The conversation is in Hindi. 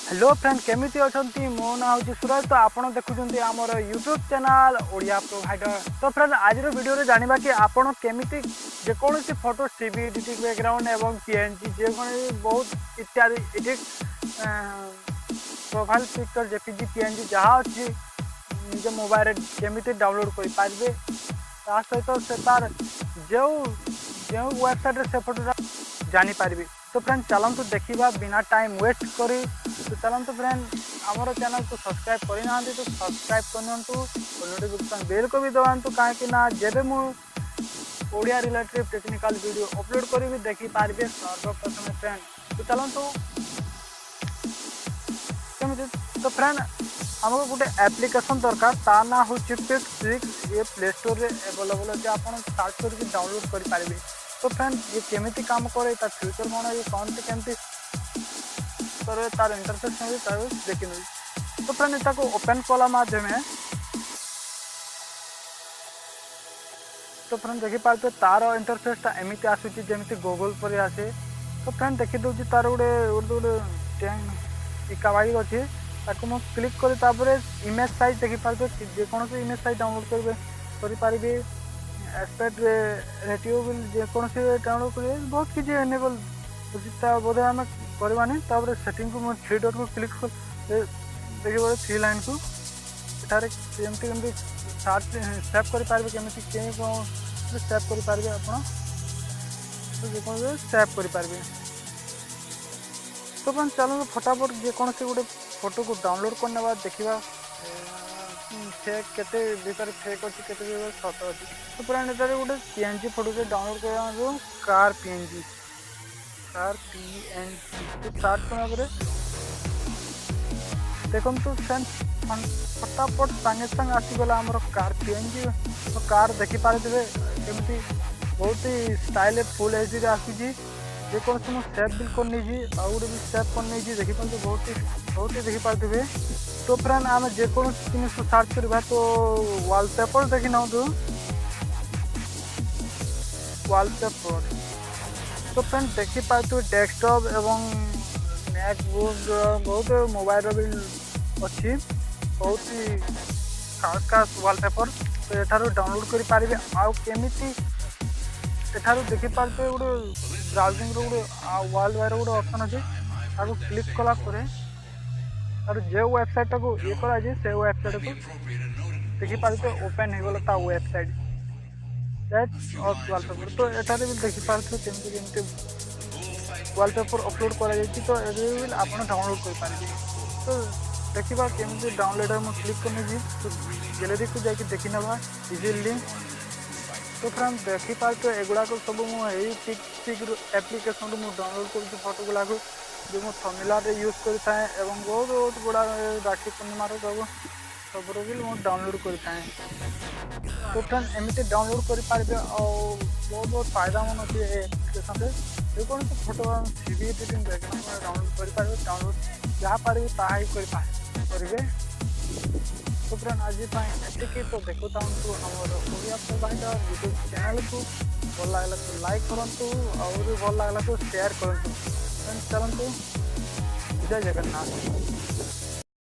हेलो फ्रेंड केमिति अछंती मो ना हूँ सूरज। तो आपड़ देखुं आमर यूट्यूब चैनल ओडिया प्रोवाइडर। तो फ्रेंड आज वीडियो रे जानिबा कि आपड़ केमिति जेकोसी फोटो टीवी एडिटिंग बैकग्राउंड एवं पीएनजी जेकोसी बहुत इत्यादि edit profile picture JPG PNG जहाँ अच्छी निज मोबाइल केमिति डाउनलोड कर पारे ता सहित से तार जो जो वेबसाइट से फोटोटा जानीपारि। तो फ्रेंड चलतु देखा बिना टाइम वेस्ट करी। तो चलतु फ्रेंड आमर चैनल को सब्सक्राइब करना तो सब्सक्राइब करनी और नोटिफिकेशन बेल को भी दबातु कहीं जब मु Odia related technical video upload करी देखी पारे सर्वप्रथम फ्रेंड। तो चलतु तो फ्रेंड आमको गोटे एप्लिकेशन दरकार ता ना हूँ पिक्स ये प्ले स्टोर रे अवेलेबल अच्छे आप सर्च करके डाउनलोड करेंगे। तो फ्रेंड ये केमिति काम करे तार फ्यूचर कौन ये कौन से केमती करे तार इंटरफेस में तार देखी नहीं। तो फ्रेंड इटा को ओपन कला माध्यम तो फ्रेंड देखी पारे तार इंटरफेसटा एमती आसूँ जमी गूगल पर आसे। तो फ्रेंड देखी दूसरी तार गोटे गोटे इकाबाई अच्छे ताको मु क्लिक कर इमेज साइज देखी पारे जेकोसी इमेज साइज डाउनलोड करें एस्पेक्ट रेटियो भी जेकोसी डाउनलोड करेंगे बहुत किसी एनेबल बोधे आम करवानी। सेटिंग को मुझे थ्री डॉट को क्लिक देखिए थ्री लाइन को एठारे केमती केमती सर्च सेव करेंगे केमती के कौन सेव करेंगे आप सेव करेंगे। तो फ्रेंड चलो फटाफट जेकोसी गोटे फोटो को डाउनलोड करने बाद देखा फेक केते भीतर फेक अच्छी केते सत अच्छी। तो फ्रेंड इधर गोटे पीएनजी फोटो से डाउनलोड कर कार पीएनजी सर्च करने देखो तो फ्रेंड फटाफट सागे सागे आसीगला आमर कार पीएनजी। तो कार देखिपारे केमती बहुत ही स्टाइल फुल एच डी आसी जेकोसी मुझे सेव भी करनी आउ गोटे भी सेव करनी देखिपारे बहुत ही देखिपारे। तो फ्रेंड आम जेको जिन सर्च करवा तो वॉलपेपर देखी ना तो वॉलपेपर। तो फ्रेंड देखी पारे डेस्कटॉप एवं मैकबुक बहुत मोबाइल भी अच्छी बहुत ही खास खास वॉलपेपर। तो एठार डाउनलोड कर पारे आउ केमिति एठार देखी पारे गोटे ब्राउजिंग गोटे वर्ल्ड वाइड गोटे ऑप्शन अच्छे ताको क्लिक कला और जो वेबसाइट को ये करा से वेबसाइट को देखी पारे ओपन हो गला वेबसाइट वॉलपेपर। तो एटारे भी देखी पारे केमती केमती वॉलपेपर अपलोड करा तो ये आप डाउनलोड कर पारे। तो देखा केमती डाउनलोड है क्लिक करनी तो गैलरी को जाकि देखी ना इजिली। तो फ्रेंड देखी पारे एगुड़ाक सब मुझे पिक एप्लिकेशन मुझे डाउनलोड कर फोटो गुला जो मो थंबनेल यूज करता है बहुत बहुत गुड़ा राखी पूर्णिमार सब भी मुझे डाउनलोड करता है। तो फ्रेंड एमती डाउनलोड करें बहुत बहुत फायदा मन अच्छे एप्लिकेशन से कौन photo TV editing background download करें डाउनलोड जहाँ पारे करेंगे। तो फ्रेंड आज एति तो देखो आमर ओडिया प्रोवाइडर यूट्यूब चैनल को भल लगे तो लाइक करूँ और भल लगे तो शेयर करूँ। चलतु जय जगन्नाथ।